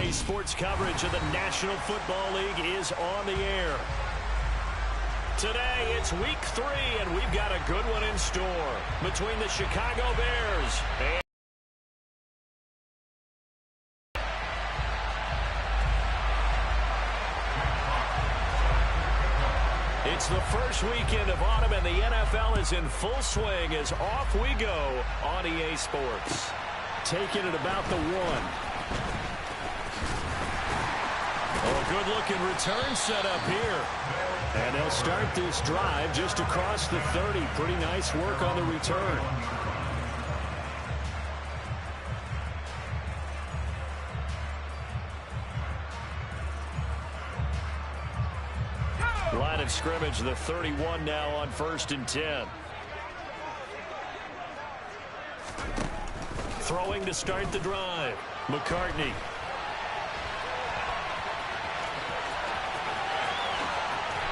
EA Sports coverage of the National Football League is on the air. Today, it's week 3, and we've got a good one in store between the Chicago Bears and it's the first weekend of autumn, and the NFL is in full swing as off we go on EA Sports. Taking it about the 1. Oh, a good-looking return set up here. And they'll start this drive just across the 30. Pretty nice work on the return. Line of scrimmage, the 31 now on 1st and 10. Throwing to start the drive. McCartney.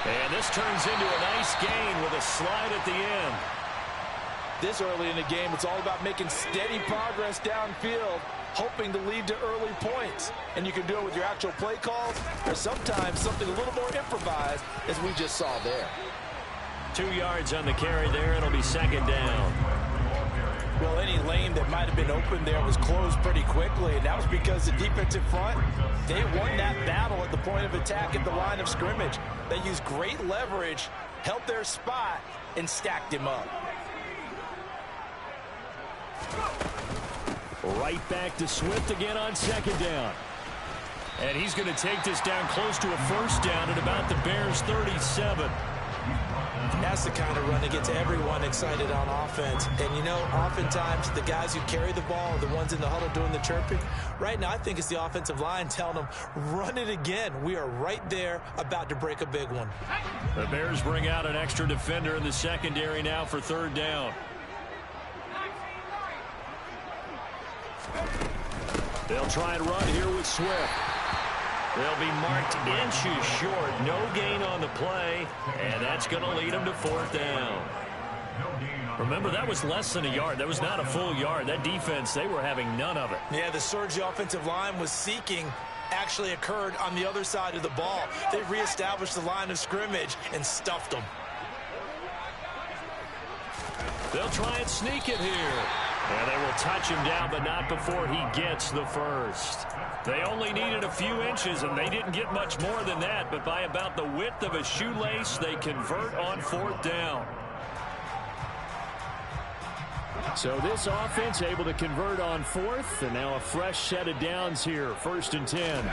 And this turns into a nice gain with a slide at the end. This early in the game, it's all about making steady progress downfield, hoping to lead to early points. And you can do it with your actual play calls, or sometimes something a little more improvised, as we just saw there. 2 yards on the carry there. It'll be 2nd down. Well, any lane that might have been open there was closed pretty quickly, and that was because the defensive front, they won that battle at the point of attack at the line of scrimmage. They used great leverage, held their spot, and stacked him up. Right back to Swift again on 2nd down. And he's going to take this down close to a 1st down at about the Bears' 37. That's the kind of run that gets everyone excited on offense. And, you know, oftentimes the guys who carry the ball are the ones in the huddle doing the chirping. Right now, I think it's the offensive line telling them, run it again. We are right there about to break a big one. The Bears bring out an extra defender in the secondary now for 3rd down. They'll try and run here with Swift. They'll be marked inches short. No gain on the play, and that's going to lead them to 4th down. Remember, that was less than a yard. That was not a full yard. That defense, they were having none of it. Yeah, the surge the offensive line was seeking actually occurred on the other side of the ball. They reestablished the line of scrimmage and stuffed them. They'll try and sneak it here. And they will touch him down, but not before he gets the 1st. They only needed a few inches, and they didn't get much more than that. But by about the width of a shoelace, they convert on 4th down. So this offense able to convert on 4th, and now a fresh set of downs here, 1st and 10.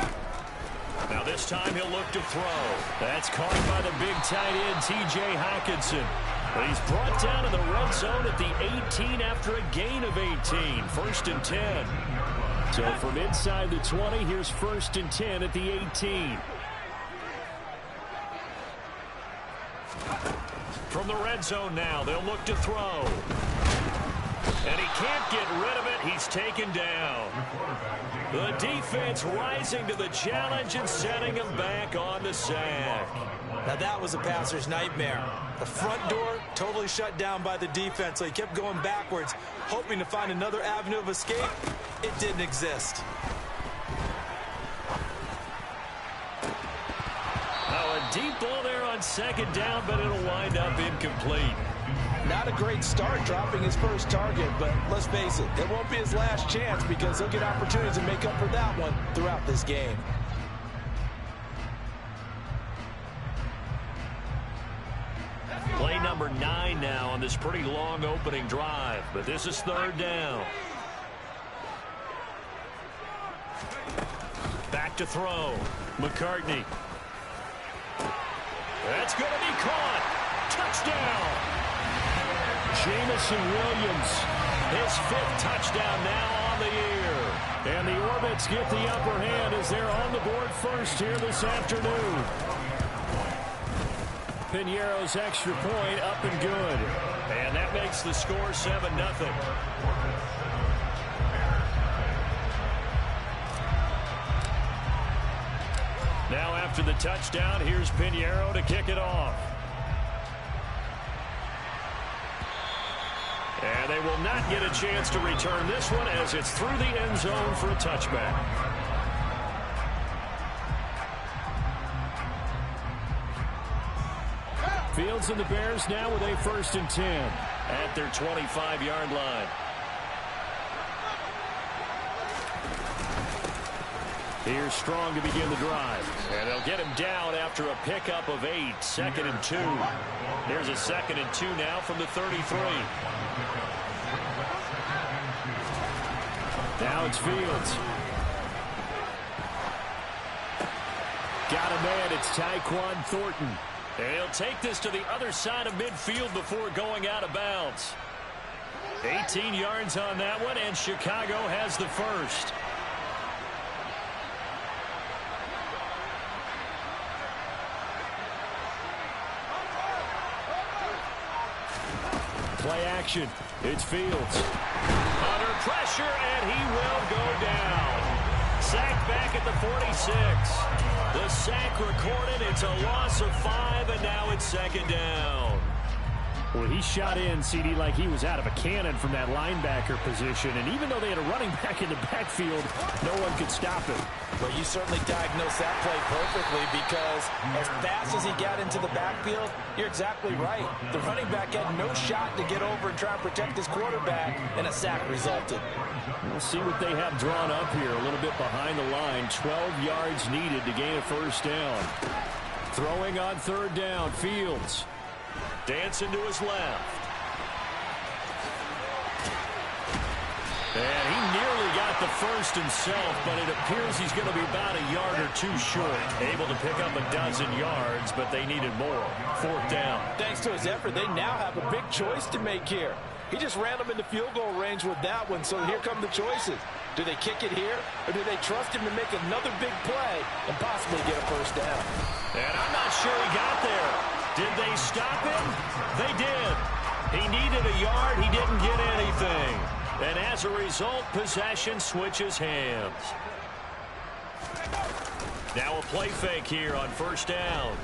Now this time he'll look to throw. That's caught by the big tight end, T.J. Hockenson. But he's brought down in the red zone at the 18 after a gain of 18. 1st and 10. So from inside the 20, here's 1st and 10 at the 18. From the red zone now, they'll look to throw. And he can't get rid of it. He's taken down. The defense rising to the challenge and setting him back on the sack. Now that was a passer's nightmare. The front door totally shut down by the defense, so he kept going backwards, hoping to find another avenue of escape. It didn't exist. Oh, a deep ball there on 2nd down, but it'll wind up incomplete. Not a great start dropping his first target, but let's face it, it won't be his last chance because he'll get opportunities to make up for that one throughout this game. Play number 9 now on this pretty long opening drive, but this is 3rd down. Back to throw. McCartney. That's going to be caught. Touchdown. Jamison Williams. His 5th touchdown now on the year. And the Orbits get the upper hand as they're on the board first here this afternoon. Piñeiro's extra point up and good. And that makes the score 7-0. Now after the touchdown, here's Piñeiro to kick it off. And they will not get a chance to return this one as it's through the end zone for a touchback. Fields and the Bears now with a 1st and 10 at their 25-yard line. Here's Strong to begin the drive. And they'll get him down after a pickup of 8. 2nd and 2. Here's a 2nd and 2 now from the 33. Now it's Fields. Got a man. It's Tyquan Thornton. And he'll take this to the other side of midfield before going out of bounds. 18 yards on that one, and Chicago has the first. Play action. It's Fields. Under pressure, and he will go down. Sacked back at the 46. The sack recorded. It's a loss of 5, and now it's 2nd down. Well, he shot in, CD, like he was out of a cannon from that linebacker position. And even though they had a running back in the backfield, no one could stop him. Well, you certainly diagnosed that play perfectly, because as fast as he got into the backfield, you're exactly right. The running back had no shot to get over and try and protect his quarterback, and a sack resulted. We'll see what they have drawn up here. A little bit behind the line. 12 yards needed to gain a 1st down. Throwing on 3rd down. Fields. Dancing to his left. And he nearly got the first himself, but it appears he's going to be about a yard or 2 short. Able to pick up a dozen yards, but they needed more. 4th down. Thanks to his effort, they now have a big choice to make here. He just ran them into field goal range with that one, so here come the choices. Do they kick it here, or do they trust him to make another big play and possibly get a 1st down? And I'm not sure he got there. Did they stop him? They did. He needed a yard. He didn't get anything. And as a result, possession switches hands. Now a play fake here on 1st down.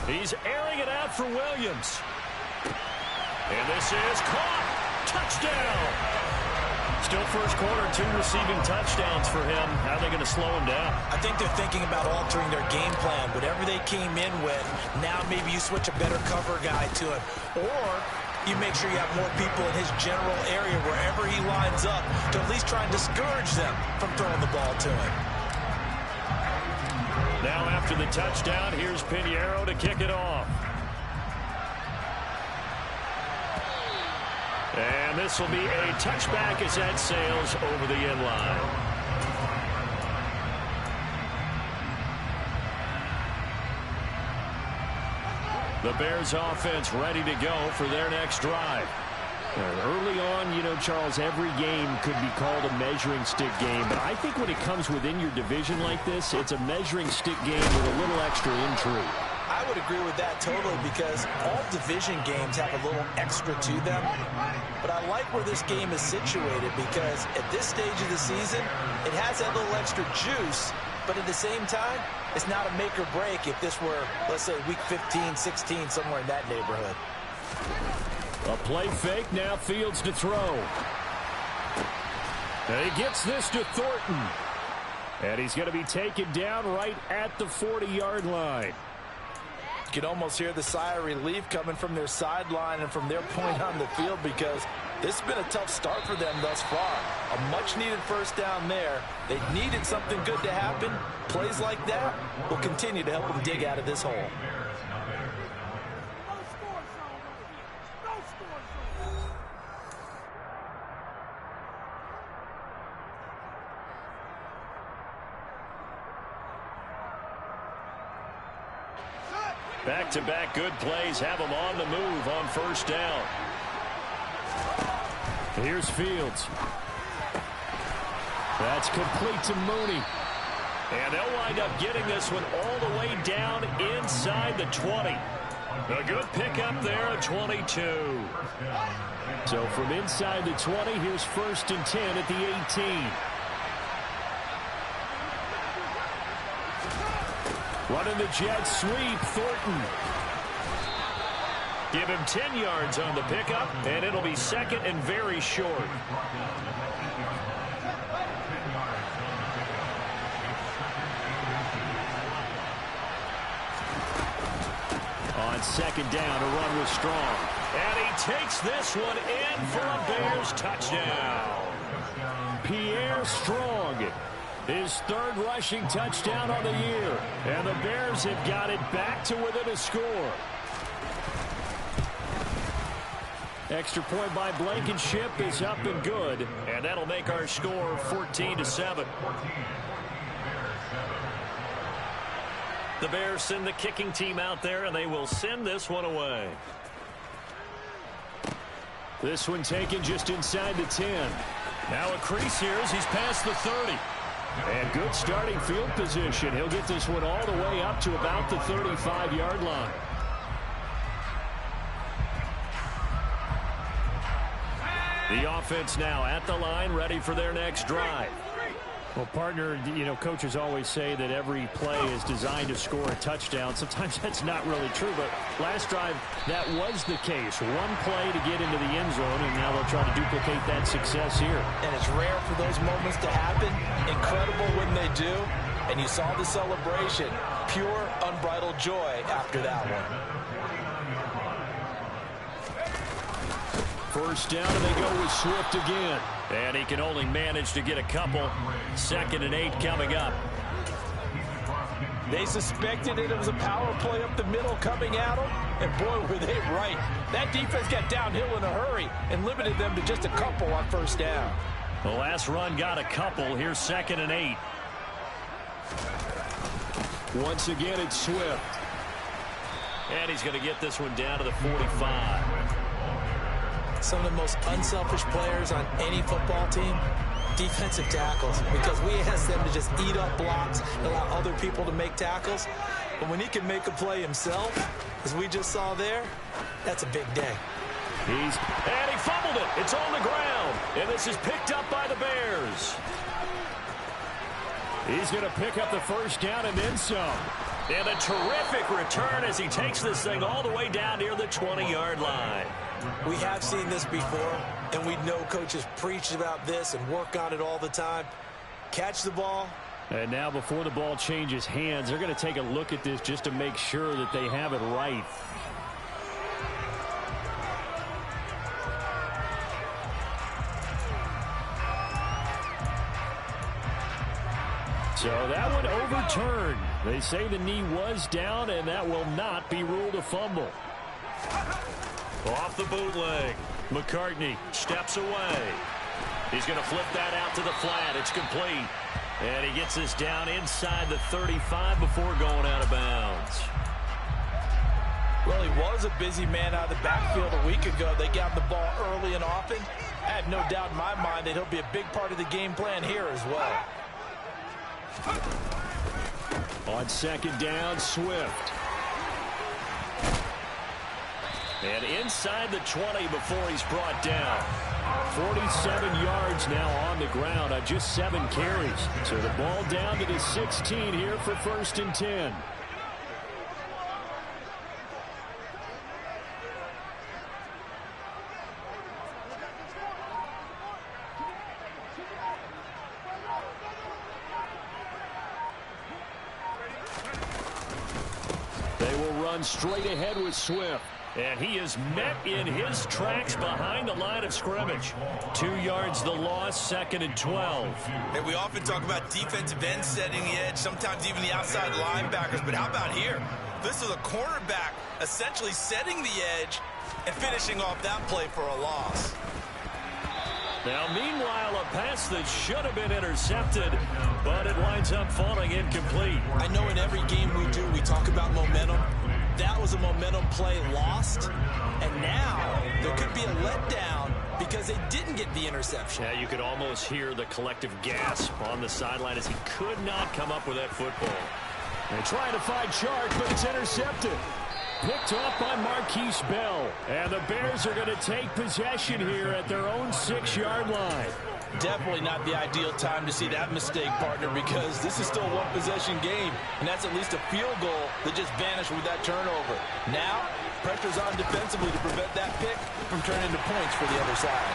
He's airing it out for Williams. And this is caught. Touchdown. Still first quarter, 2 receiving touchdowns for him. How are they going to slow him down? I think they're thinking about altering their game plan. Whatever they came in with, now maybe you switch a better cover guy to it. Or you make sure you have more people in his general area wherever he lines up to at least try and discourage them from throwing the ball to him. Now after the touchdown, here's Pinheiro to kick it off. And this will be a touchback as that sails over the end line. The Bears offense ready to go for their next drive. Early on, you know, Charles, every game could be called a measuring stick game. But I think when it comes within your division like this, it's a measuring stick game with a little extra intrigue. I would agree with that totally, because all division games have a little extra to them. But I like where this game is situated, because at this stage of the season, it has that little extra juice. But at the same time, it's not a make or break if this were, let's say, week 15, 16, somewhere in that neighborhood. A play fake, now Fields to throw. And he gets this to Thornton. And he's going to be taken down right at the 40-yard line. You can almost hear the sigh of relief coming from their sideline and from their point on the field, because this has been a tough start for them thus far. A much-needed 1st down there. They needed something good to happen. Plays like that will continue to help them dig out of this hole. Back-to-back good plays have them on the move on 1st down. Here's Fields. That's complete to Mooney. And they'll wind up getting this one all the way down inside the 20. A good pickup there at 22. So from inside the 20, here's 1st and 10 at the 18. Running the jet sweep, Thornton. Give him 10 yards on the pickup, and it'll be 2nd and very short. On On second down, a run with Strong. And he takes this one in for a Bears touchdown. Pierre Strong, his third rushing touchdown on the year. And the Bears have got it back to within a score. Extra point by Blankenship is up and good. And that'll make our score 14-7. The Bears send the kicking team out there, and they will send this one away. This one taken just inside the 10. Now a crease here as he's past the 30. And good starting field position. He'll get this one all the way up to about the 35-yard line. The offense now at the line, ready for their next drive. Well, partner, coaches always say that every play is designed to score a touchdown. Sometimes that's not really true, but last drive, that was the case. One play to get into the end zone, and now they'll try to duplicate that success here. And it's rare for those moments to happen. Incredible when they do. And you saw the celebration. Pure, unbridled joy after that one. First down, and they go with Swift again. And he can only manage to get a couple. 2nd and 8 coming up. They suspected it was a power play up the middle coming at them. And boy, were they right. That defense got downhill in a hurry and limited them to just a couple on first down. The last run got a couple. Here's 2nd and 8. Once again, it's Swift. And he's going to get this one down to the 45. Some of the most unselfish players on any football team, defensive tackles, because we ask them to just eat up blocks and allow other people to make tackles. But when he can make a play himself, as we just saw there, that's a big day. And he fumbled it. It's on the ground. And this is picked up by the Bears. He's going to pick up the first down and then some. And a terrific return as he takes this thing all the way down near the 20-yard line. We have seen this before, and we know coaches preach about this and work on it all the time. Catch the ball. And now before the ball changes hands, they're going to take a look at this just to make sure that they have it right. So that one overturned. They say the knee was down, and that will not be ruled a fumble. Off the bootleg. McCartney steps away. He's going to flip that out to the flat. It's complete. And he gets this down inside the 35 before going out of bounds. Well, he was a busy man out of the backfield a week ago. They got the ball early and often. I have no doubt in my mind that he'll be a big part of the game plan here as well. On second down, Swift. And inside the 20 before he's brought down. 47 yards now on the ground on just 7 carries. So the ball down to the 16 here for 1st and 10. They will run straight ahead with Swift. And he is met in his tracks behind the line of scrimmage. 2 yards the loss, 2nd and 12. And we often talk about defensive ends setting the edge, sometimes even the outside linebackers. But how about here? This is a cornerback essentially setting the edge and finishing off that play for a loss. Now, meanwhile, a pass that should have been intercepted, but it winds up falling incomplete. I know in every game we do, we talk about momentum. That was a momentum play lost, and now there could be a letdown because they didn't get the interception. Yeah, you could almost hear the collective gasp on the sideline as he could not come up with that football. They're trying to find Chark, but it's intercepted. Picked off by Marquise Bell. And the Bears are going to take possession here at their own 6-yard line. Definitely not the ideal time to see that mistake, partner, because this is still a one-possession game, and that's at least a field goal that just vanished with that turnover. Now, pressure's on defensively to prevent that pick from turning into points for the other side.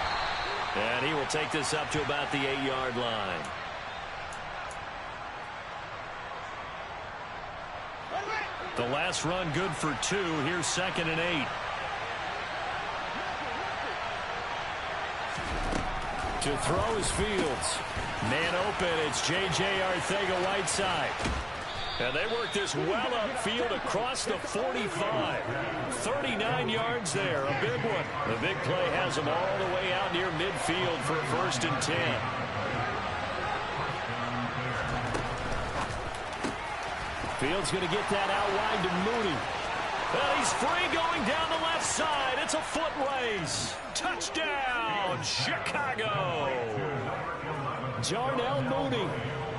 And he will take this up to about the 8-yard line. The last run good for 2. Here's 2nd and 8. To throw is Fields. Man open, it's J.J. Arcega-Whiteside. And they work this well upfield across the 45. 39 yards there, a big one. The big play has them all the way out near midfield for a 1st and 10. Fields going to get that out wide to Mooney. And he's free going down the left side. It's a foot race. Touchdown, Chicago. Darnell Mooney,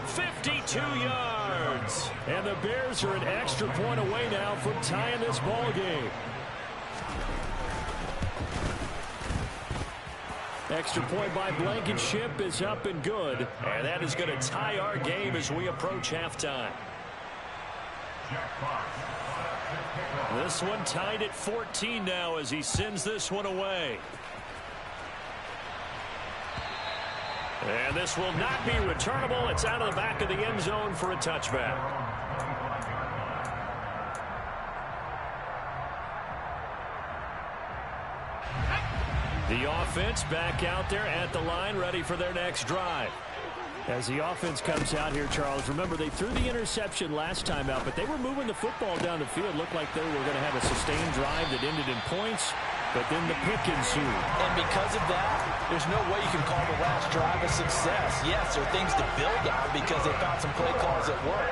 52 yards. And the Bears are an extra point away now from tying this ball game. Extra point by Blankenship is up and good. And that is going to tie our game as we approach halftime. This one tied at 14 now as he sends this one away. And this will not be returnable. It's out of the back of the end zone for a touchback. The offense back out there at the line, ready for their next drive. As the offense comes out here, Charles, remember they threw the interception last time out, but they were moving the football down the field. Looked like they were going to have a sustained drive that ended in points, but then the pick ensued. And because of that, there's no way you can call the last drive a success. Yes, there are things to build on because they found some play calls that work.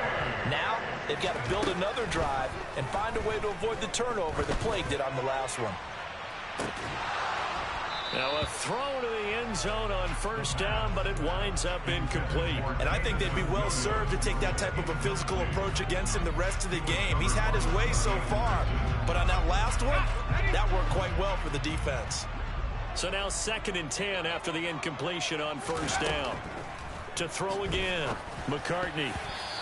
Now, they've got to build another drive and find a way to avoid the turnover the Plague did on the last one. Now a throw to the end zone on 1st down, but it winds up incomplete. And I think they'd be well served to take that type of a physical approach against him the rest of the game. He's had his way so far, but on that last one, that worked quite well for the defense. So now 2nd and 10 after the incompletion on 1st down. To throw again, McCartney.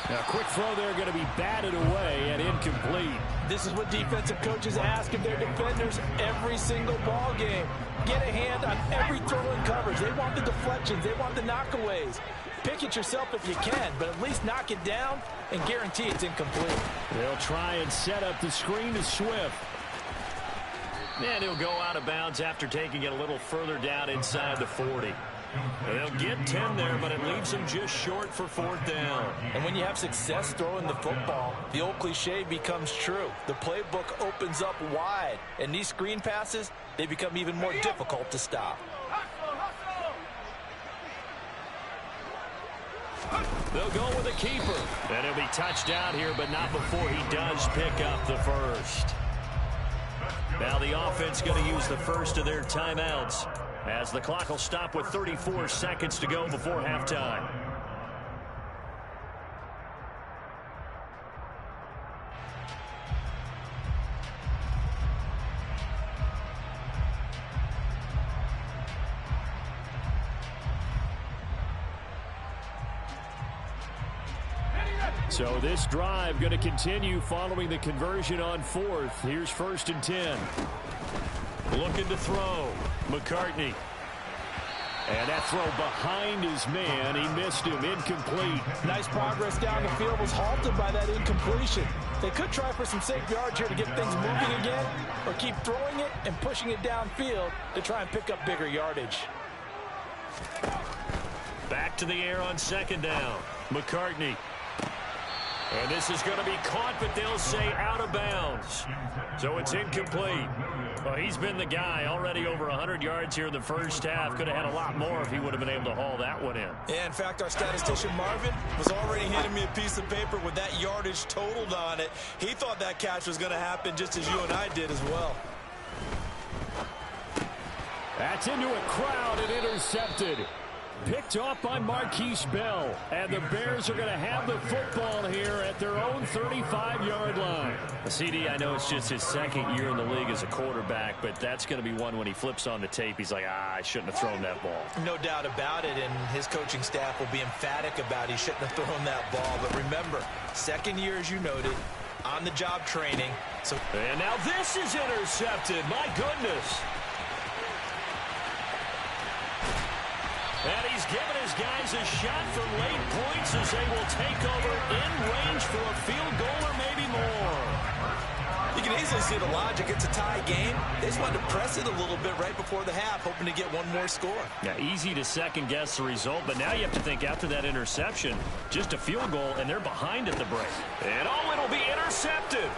Now, quick throw there going to be batted away and incomplete. This is what defensive coaches ask of their defenders every single ball game. Get a hand on every throw in coverage. They want the deflections. They want the knockaways. Pick it yourself if you can, but at least knock it down and guarantee it's incomplete. They'll try and set up the screen to Swift. And he'll go out of bounds after taking it a little further down inside the 40. They'll get 10 there, but it leaves them just short for 4th down. And when you have success throwing the football, the old cliche becomes true. The playbook opens up wide, and these screen passes, they become even more difficult to stop. They'll go with a keeper. And he'll be touched down here, but not before he does pick up the first. Now the offense going to use the first of their timeouts, as the clock will stop with 34 seconds to go before halftime. So this drive going to continue following the conversion on 4th. Here's 1st and 10. Looking to throw. McCartney. And that throw behind his man. He missed him. Incomplete. Nice progress down the field was halted by that incompletion. They could try for some safe yards here to get things moving again, or keep throwing it and pushing it downfield to try and pick up bigger yardage. Back to the air on 2nd down. McCartney. And this is going to be caught, but they'll say out of bounds. So it's incomplete. Well, he's been the guy already over 100 yards here in the first half. Could have had a lot more if he would have been able to haul that one in. Yeah, in fact, our statistician Marvin was already handing me a piece of paper with that yardage totaled on it. He thought that catch was going to happen just as you and I did as well. That's into a crowd and intercepted. Picked off by Marquise Bell. And the Bears are going to have the football here at their own 35-yard line. CD, I know it's just his 2nd year in the league as a quarterback, but that's going to be one when he flips on the tape. He's like, I shouldn't have thrown that ball. No doubt about it, and his coaching staff will be emphatic about he shouldn't have thrown that ball. But remember, 2nd year, as you noted, on-the-job training. And now this is intercepted. My goodness. And he's given his guys a shot for late points as they will take over in range for a field goal or maybe more. You can easily see the logic. It's a tie game. They just wanted to press it a little bit right before the half, hoping to get one more score. Yeah, easy to second-guess the result, but now you have to think after that interception, just a field goal, and they're behind at the break. And it'll be intercepted.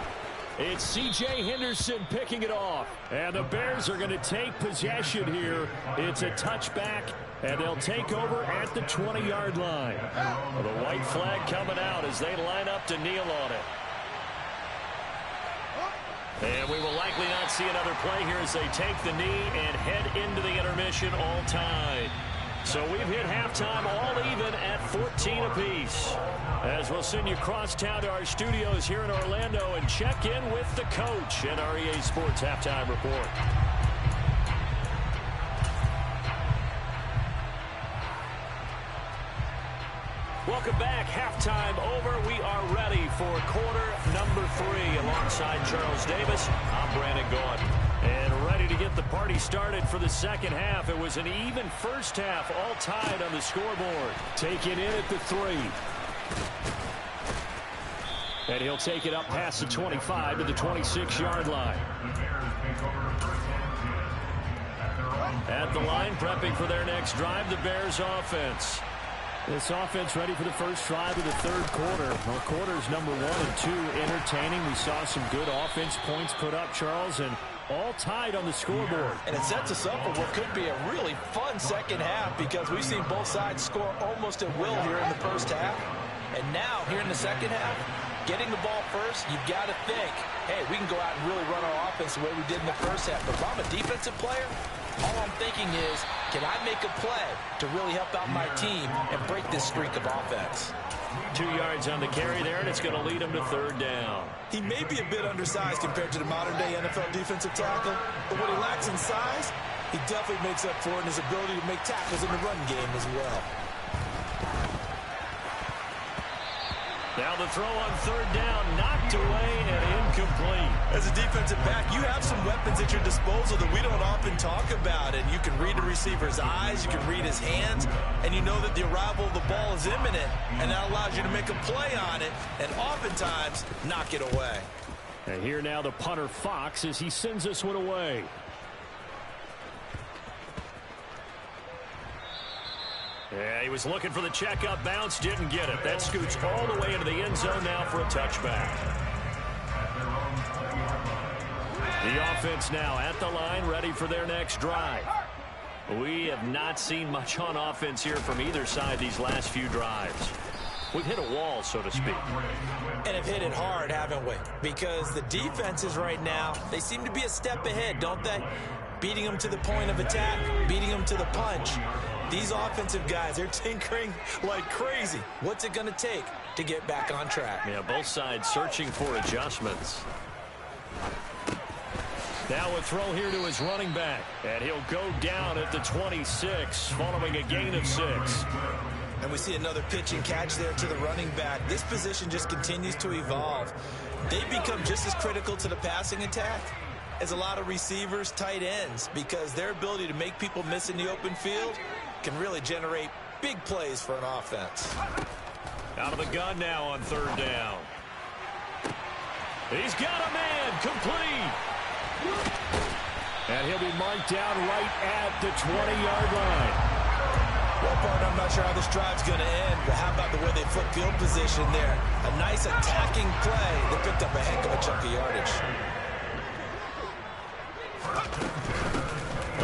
It's C.J. Henderson picking it off. And the Bears are going to take possession here. It's a touchback, and they'll take over at the 20-yard line. The white flag coming out as they line up to kneel on it. And we will likely not see another play here as they take the knee and head into the intermission all tied. So we've hit halftime all even at 14 apiece. As we'll send you across town to our studios here in Orlando and check in with the coach in our EA Sports Halftime Report. Welcome back. Halftime over. We are ready for quarter number 3 alongside Charles Davis. I'm Brandon Gaudin. And ready to get the party started for the second half. It was an even first half, all tied on the scoreboard. Taken in at the 3. And he'll take it up past the 25 to the 26-yard line. At the line, prepping for their next drive, the Bears offense. This offense ready for the first drive of the third quarter. Well, quarters number 1 and 2 entertaining. We saw some good offense points put up, Charles, and all tied on the scoreboard. And it sets us up for what could be a really fun second half because we've seen both sides score almost at will here in the first half. And now, here in the second half, getting the ball first, you've got to think, hey, we can go out and really run our offense the way we did in the first half. But if I'm a defensive player, all I'm thinking is, can I make a play to really help out my team and break this streak of offense? 2 yards on the carry there, and it's going to lead him to third down. He may be a bit undersized compared to the modern-day NFL defensive tackle, but what he lacks in size, he definitely makes up for it in his ability to make tackles in the run game as well. Now the throw on third down, knocked away and incomplete. As a defensive back, you have some weapons at your disposal that we don't often talk about. And you can read the receiver's eyes, you can read his hands, and you know that the arrival of the ball is imminent. And that allows you to make a play on it and oftentimes knock it away. And here now the punter Fox as he sends this one away. Yeah, he was looking for the checkup bounce, didn't get it. That scoots all the way into the end zone now for a touchback. The offense now at the line, ready for their next drive. We have not seen much on offense here from either side these last few drives. We've hit a wall, so to speak. And have hit it hard, haven't we? Because the defenses right now, they seem to be a step ahead, don't they? Beating them to the point of attack, beating them to the punch. These offensive guys, they're tinkering like crazy. What's it going to take to get back on track? Yeah, both sides searching for adjustments. Now a throw here to his running back. And he'll go down at the 26 following a gain of 6. And we see another pitch and catch there to the running back. This position just continues to evolve. They become just as critical to the passing attack as a lot of receivers, tight ends, because their ability to make people miss in the open field can really generate big plays for an offense. Out of the gun now on third down. He's got a man, complete. And he'll be marked down right at the 20-yard line. Well, partner, I'm not sure how this drive's going to end, but how about the way they flip field position there? A nice attacking play that picked up a heck of a chunk of yardage.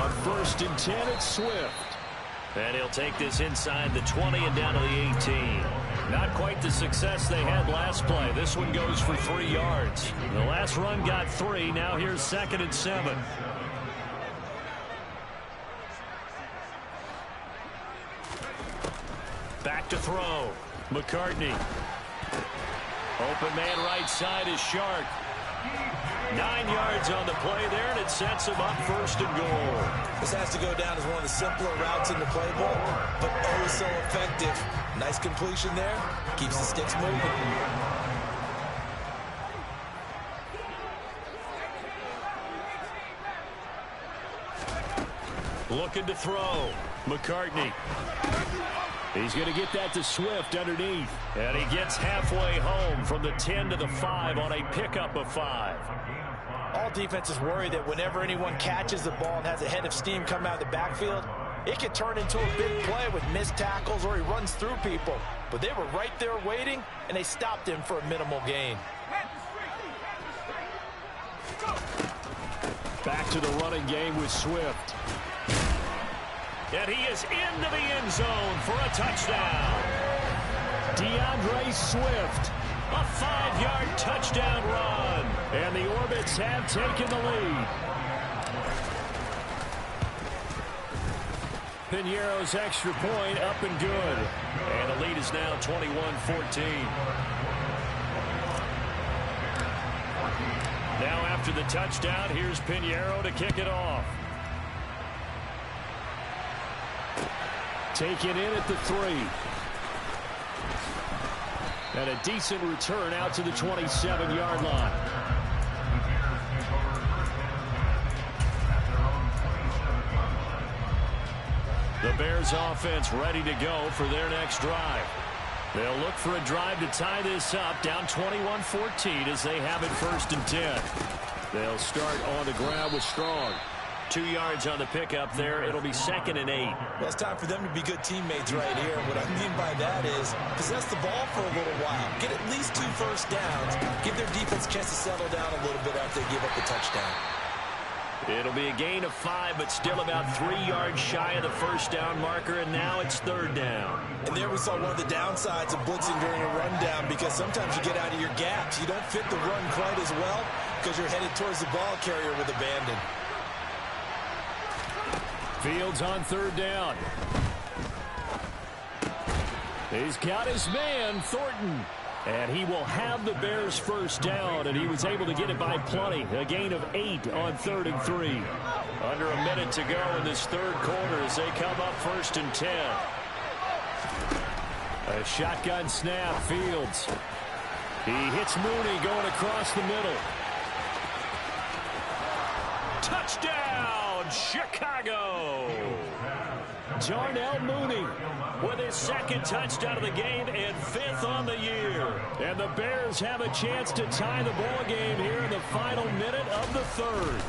On 1st and 10, it's Swift. And he'll take this inside the 20 and down to the 18. Not quite the success they had last play. This one goes for 3 yards. The last run got 3. Now here's 2nd and 7. Back to throw. McCartney. Open man right side is Shark. 9 yards on the play there, and it sets him up 1st and goal. This has to go down as one of the simpler routes in the playbook, but oh so effective. Nice completion there. Keeps the sticks moving. Looking to throw. McCartney. He's going to get that to Swift underneath. And he gets halfway home from the 10 to the 5 on a pickup of 5. All defenses worry that whenever anyone catches the ball and has a head of steam come out of the backfield, it could turn into a big play with missed tackles or he runs through people. But they were right there waiting, and they stopped him for a minimal gain. Back to the running game with Swift. And he is into the end zone for a touchdown. DeAndre Swift, a 5-yard touchdown run. And the Orbits have taken the lead. Piñeiro's extra point up and good. And the lead is now 21-14. Now after the touchdown, here's Piñeiro to kick it off. Taken in at the 3. And a decent return out to the 27-yard line. The Bears offense ready to go for their next drive. They'll look for a drive to tie this up, down 21-14 as they have it 1st and 10. They'll start on the ground with Strong. 2 yards on the pickup there. It'll be 2nd and 8. Well, it's time for them to be good teammates right here. What I mean by that is possess the ball for a little while. Get at least 2 first downs. Give their defense a chance to settle down a little bit after they give up the touchdown. It'll be a gain of 5, but still about 3 yards shy of the first down marker, and now it's 3rd down. And there we saw one of the downsides of blitzing during a rundown, because sometimes you get out of your gaps. You don't fit the run quite as well because you're headed towards the ball carrier with abandon. Fields on 3rd down. He's got his man, Thornton. And he will have the Bears' first down, and he was able to get it by plenty. A gain of 8 on 3rd and 3. Under a minute to go in this 3rd quarter as they come up 1st and 10. A shotgun snap, Fields. He hits Mooney going across the middle. Touchdown, Chicago! Darnell Mooney with his 2nd touchdown of the game and 5th on the year. And the Bears have a chance to tie the ball game here in the final minute of the 3rd.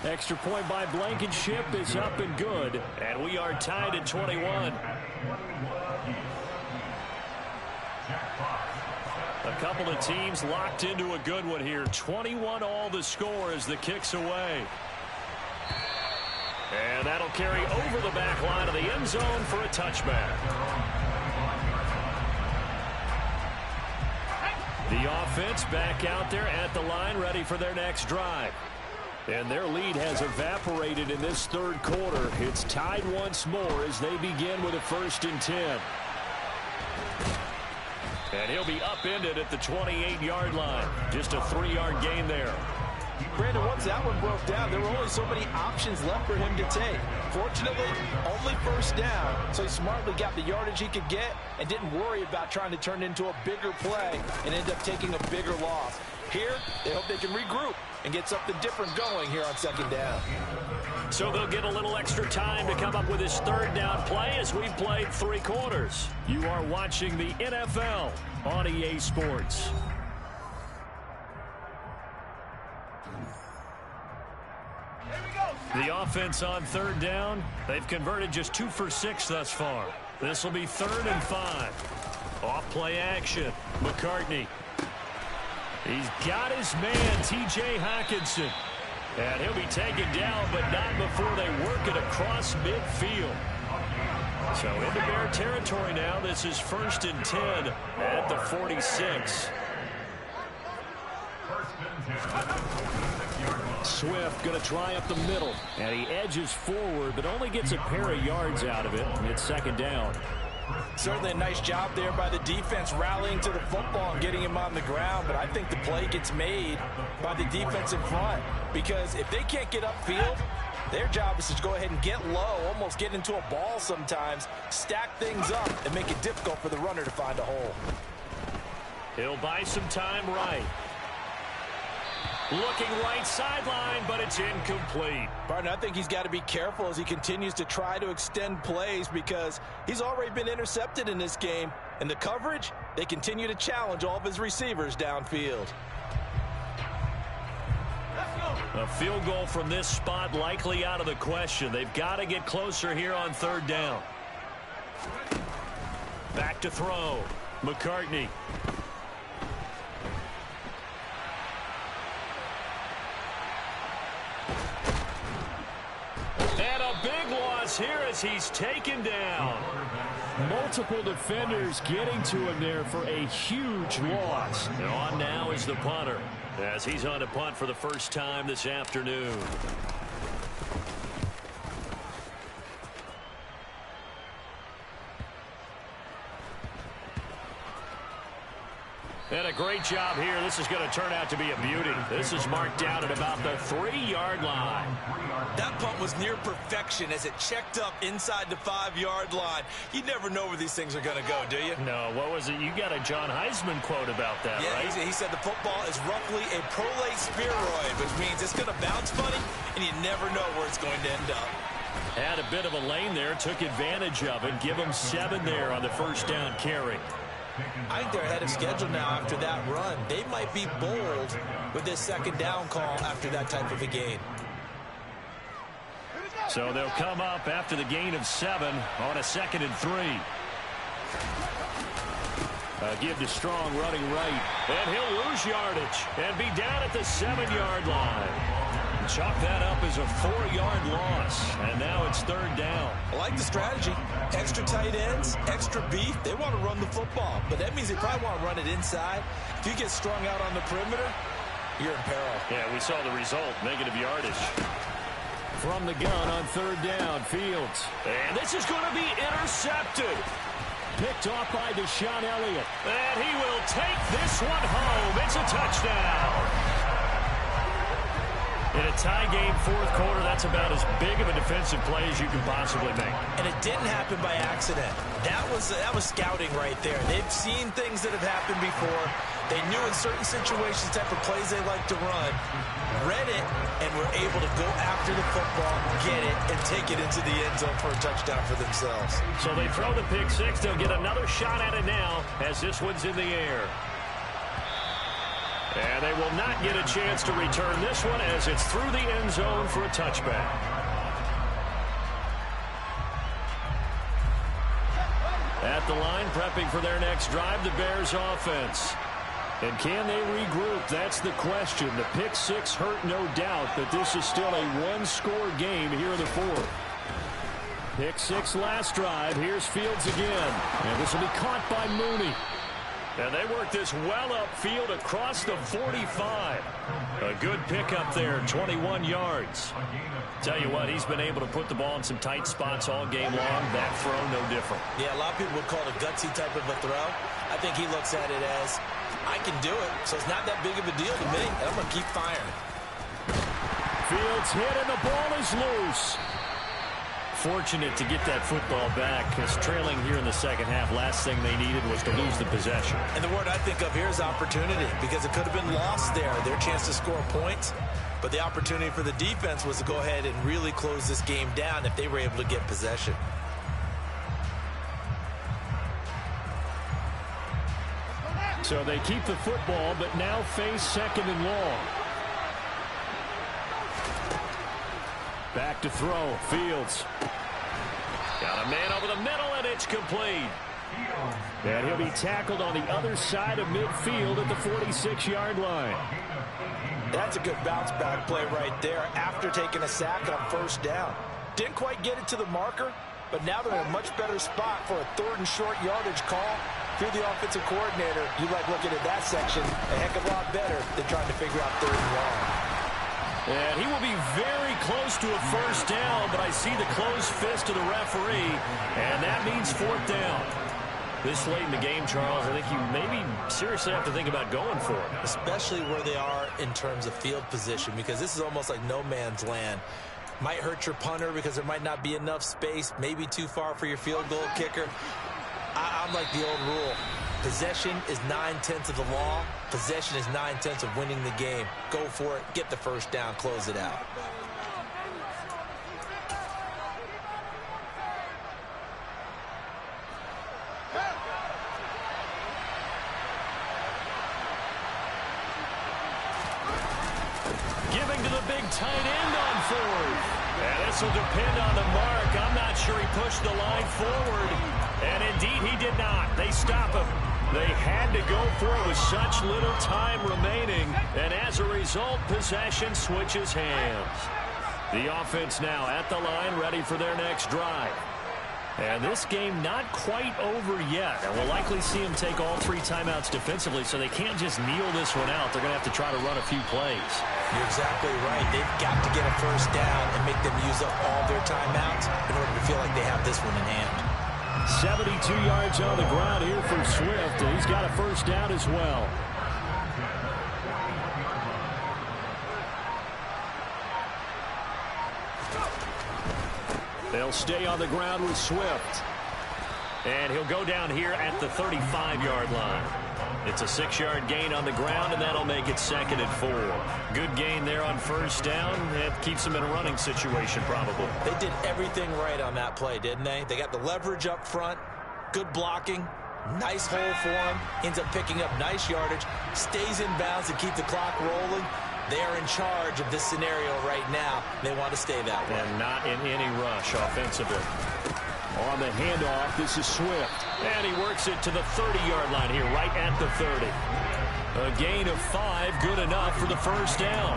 Extra point by Blankenship is up and good. And we are tied at 21. A couple of teams locked into a good one here. 21 all the score as the kick's away. And that'll carry over the back line of the end zone for a touchback. The offense back out there at the line, ready for their next drive. And their lead has evaporated in this 3rd quarter. It's tied once more as they begin with a 1st and 10. And he'll be upended at the 28-yard line. Just a 3-yard gain there. Brandon, once that one broke down, there were only so many options left for him to take. Fortunately, only 1st down, so he smartly got the yardage he could get and didn't worry about trying to turn it into a bigger play and end up taking a bigger loss. Here, they hope they can regroup and get something different going here on 2nd down. So they'll get a little extra time to come up with his 3rd down play as we've played 3 quarters. You are watching the NFL on EA Sports. The offense on 3rd down, they've converted just 2 for 6 thus far. This will be 3rd and 5. Off play action. McCartney. He's got his man, T.J. Hockenson. And he'll be taken down, but not before they work it across midfield. So into Bear territory now. This is 1st and 10 at the 46. Swift going to try up the middle. And he edges forward, but only gets a pair of yards out of it. And it's 2nd down. Certainly a nice job there by the defense rallying to the football and getting him on the ground. But I think the play gets made by the defense in front. Because if they can't get upfield, their job is to go ahead and get low, almost get into a ball sometimes, stack things up, and make it difficult for the runner to find a hole. He'll buy some time right. Looking right sideline, but it's incomplete. Partner, I think he's got to be careful as he continues to try to extend plays because he's already been intercepted in this game. And the coverage, they continue to challenge all of his receivers downfield. A field goal from this spot likely out of the question. They've got to get closer here on third down. Back to throw. McCartney. And a big loss here as he's taken down. Multiple defenders getting to him there for a huge loss. And on now is the punter as he's on to punt for the first time this afternoon. And a great job here. This is going to turn out to be a beauty. This is marked down at about the 3-yard line. That punt was near perfection as it checked up inside the 5-yard line. You never know where these things are going to go, do you? No, what was it? You got a John Heisman quote about that, right? Yeah, he said the football is roughly a prolate spheroid, which means it's going to bounce funny, and you never know where it's going to end up. Had a bit of a lane there, took advantage of it. Give him 7 there on the first down carry. I think they're ahead of schedule now after that run. They might be bold with this second down call after that type of a gain. So they'll come up after the gain of 7 on a 2nd and 3. Give to Strong running right. And he'll lose yardage and be down at the 7-yard line. Chalk that up as a 4-yard loss. And now it's third down. I like the strategy. Extra tight ends, extra beef. They want to run the football, but that means they probably want to run it inside. If you get strung out on the perimeter, you're in peril. Yeah, we saw the result, negative yardage. From the gun on third down, Fields. And this is going to be intercepted. Picked off by Deshaun Elliott. And he will take this one home. It's a touchdown. In a tie game, fourth quarter, that's about as big of a defensive play as you can possibly make. And it didn't happen by accident. That was scouting right there. They've seen things that have happened before. They knew in certain situations the type of plays they like to run, read it, and were able to go after the football, get it, and take it into the end zone for a touchdown for themselves. So they throw the pick six. They'll get another shot at it now as this one's in the air. And they will not get a chance to return this one as it's through the end zone for a touchback. At the line, prepping for their next drive, the Bears offense. And can they regroup? That's the question. The pick six hurt, no doubt, but this is still a one-score game here in the fourth. Pick six last drive. Here's Fields again. And this will be caught by Mooney. And they work this well upfield across the 45. A good pickup there, 21 yards. Tell you what, he's been able to put the ball in some tight spots all game long. That throw, no different. Yeah, a lot of people would call it a gutsy type of a throw. I think he looks at it as, I can do it, so it's not that big of a deal to me, and I'm going to keep firing. Fields hit, and the ball is loose. Fortunate to get that football back because trailing here in the second half, last thing they needed was to lose the possession. And the word I think of here is opportunity because it could have been lost there, their chance to score points. But the opportunity for the defense was to go ahead and really close this game down if they were able to get possession. So they keep the football, but now face second and long. Back to throw. Fields. Got a man over the middle, and it's complete. And he'll be tackled on the other side of midfield at the 46-yard line. That's a good bounce-back play right there after taking a sack on first down. Didn't quite get it to the marker, but now they're in a much better spot for a third and short yardage call. If you're the offensive coordinator, you like looking at that section a heck of a lot better than trying to figure out third and long. And he will be very close to a first down, but I see the closed fist of the referee, and that means fourth down. This late in the game, Charles, I think you maybe seriously have to think about going for it. Especially where they are in terms of field position, because this is almost like no man's land. Might hurt your punter because there might not be enough space, maybe too far for your field goal kicker. I'm like the old rule. Possession is 9/10 of the law. Possession is 9/10 of winning the game. Go for it. Get the first down. Close it out. Giving to the big tight end on fourth. And this will depend on the mark. I'm not sure he pushed the line forward. And indeed, he did not. They stop him. They had to go for it with such little time remaining. And as a result, possession switches hands. The offense now at the line, ready for their next drive. And this game not quite over yet. And we'll likely see them take all 3 timeouts defensively, so they can't just kneel this one out. They're going to have to try to run a few plays. You're exactly right. They've got to get a first down and make them use up all their timeouts in order to feel like they have this one in hand. 72 yards on the ground here for Swift, and he's got a first down as well. They'll stay on the ground with Swift. And he'll go down here at the 35-yard line. It's a 6-yard gain on the ground, and that'll make it 2nd and 4. Good gain there on first down. It keeps them in a running situation, probably. They did everything right on that play, didn't they? They got the leverage up front, good blocking, nice hole for him, ends up picking up nice yardage, stays in bounds to keep the clock rolling. They're in charge of this scenario right now. They want to stay that way. And not in any rush offensively. On the handoff, this is Swift. And he works it to the 30-yard line here, right at the 30. A gain of 5, good enough for the first down.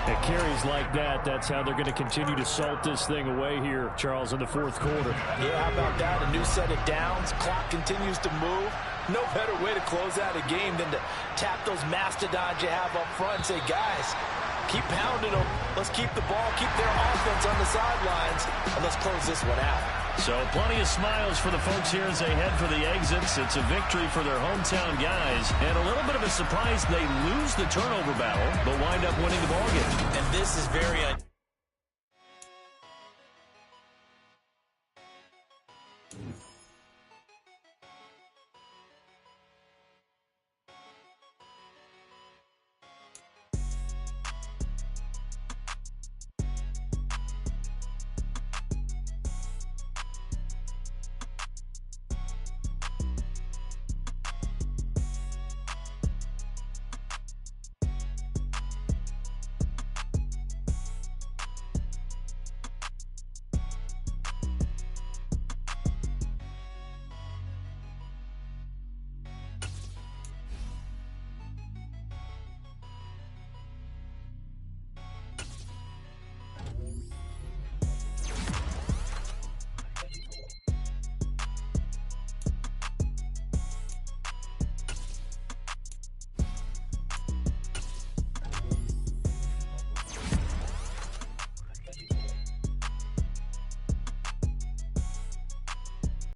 It carries like that. That's how they're going to continue to salt this thing away here, Charles, in the 4th quarter. Yeah, how about that? A new set of downs. Clock continues to move. No better way to close out a game than to tap those mastodons you have up front and say, guys, keep pounding them. Let's keep the ball, keep their offense on the sidelines, and let's close this one out. So plenty of smiles for the folks here as they head for the exits. It's a victory for their hometown guys. And a little bit of a surprise, they lose the turnover battle, but wind up winning the ballgame. And this is very unusual.